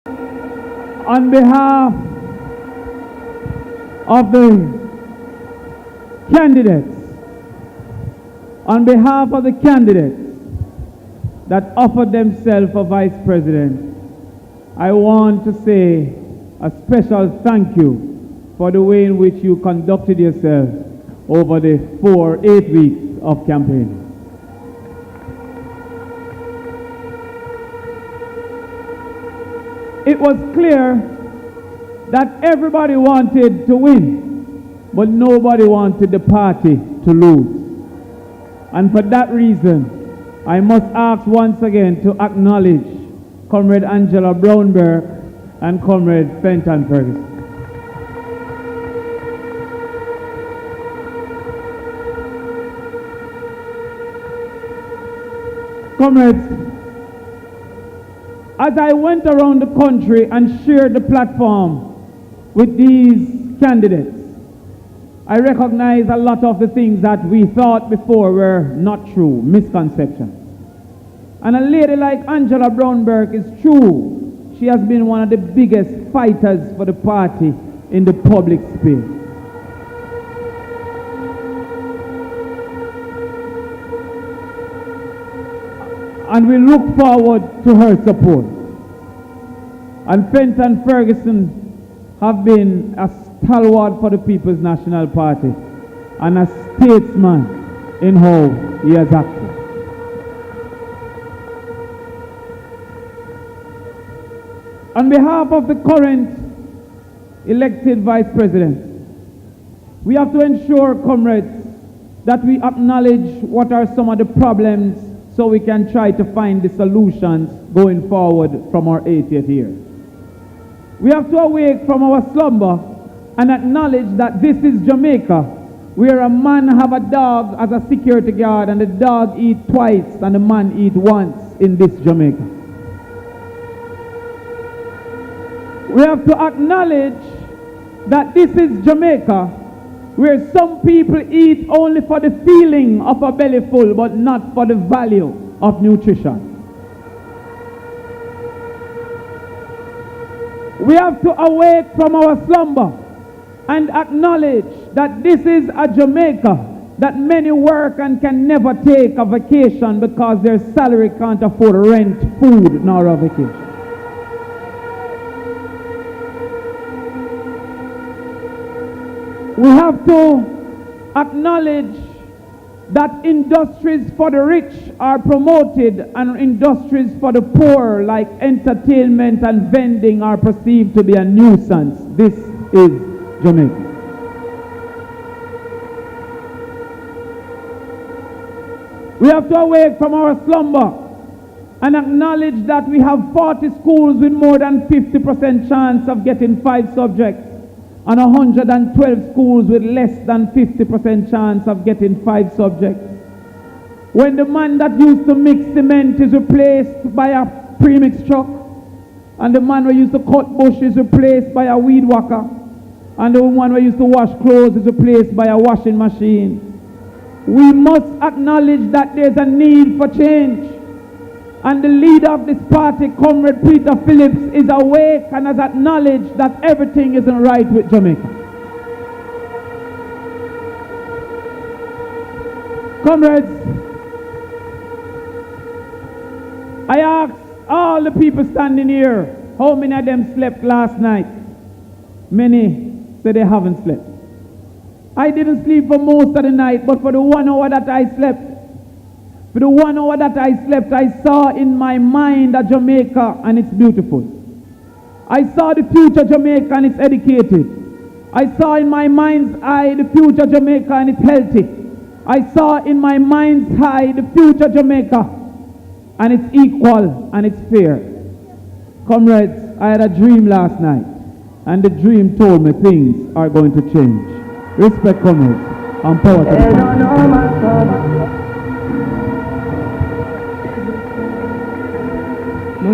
On behalf of the candidates, that offered themselves for vice president, I want to say a special thank you for the way in which you conducted yourself over the 8 weeks of campaigning. It was clear that everybody wanted to win, but nobody wanted the party to lose. And for that reason, I must ask once again to acknowledge Comrade Angela Brownberg and Comrade Fenton Ferguson. Comrades, as I went around the country and shared the platform with these candidates, I recognize a lot of the things that we thought before were not true, misconceptions. And a lady like Angela Brownberg is true. She has been one of the biggest fighters for the party in the public space. And we look forward to her support. And Fenton Ferguson have been a stalwart for the People's National Party and a statesman in how he has acted. On behalf of the current elected vice president, we have to ensure, comrades, that we acknowledge what are some of the problems so we can try to find the solutions going forward from our 80th year. We have to awake from our slumber and acknowledge that this is Jamaica, where a man have a dog as a security guard and the dog eat twice and the man eat once in this Jamaica. We have to acknowledge that this is Jamaica, where some people eat only for the feeling of a belly full, but not for the value of nutrition. We have to awake from our slumber and acknowledge that this is a Jamaica that many work and can never take a vacation because their salary can't afford rent, food, nor a vacation. We have to acknowledge that industries for the rich are promoted and industries for the poor, like entertainment and vending, are perceived to be a nuisance. This is Jamaica. We have to awake from our slumber and acknowledge that we have 40 schools with more than 50% chance of getting 5 subjects, and 112 schools with less than 50% chance of getting 5 subjects. When the man that used to mix cement is replaced by a premix truck, and the man who used to cut bush is replaced by a weed whacker, and the one who used to wash clothes is replaced by a washing machine, we must acknowledge that there's a need for change. And the leader of this party, Comrade Peter Phillips, is awake and has acknowledged that everything isn't right with Jamaica. Comrades, I asked all the people standing here, how many of them slept last night? Many said they haven't slept. I didn't sleep for most of the night, but for the 1 hour that I slept, I saw in my mind a Jamaica and it's beautiful. I saw the future Jamaica and it's educated. I saw in my mind's eye the future Jamaica and it's healthy. I saw in my mind's eye the future Jamaica and it's equal and it's fair. Comrades, I had a dream last night and the dream told me things are going to change. Respect, comrades, and power to the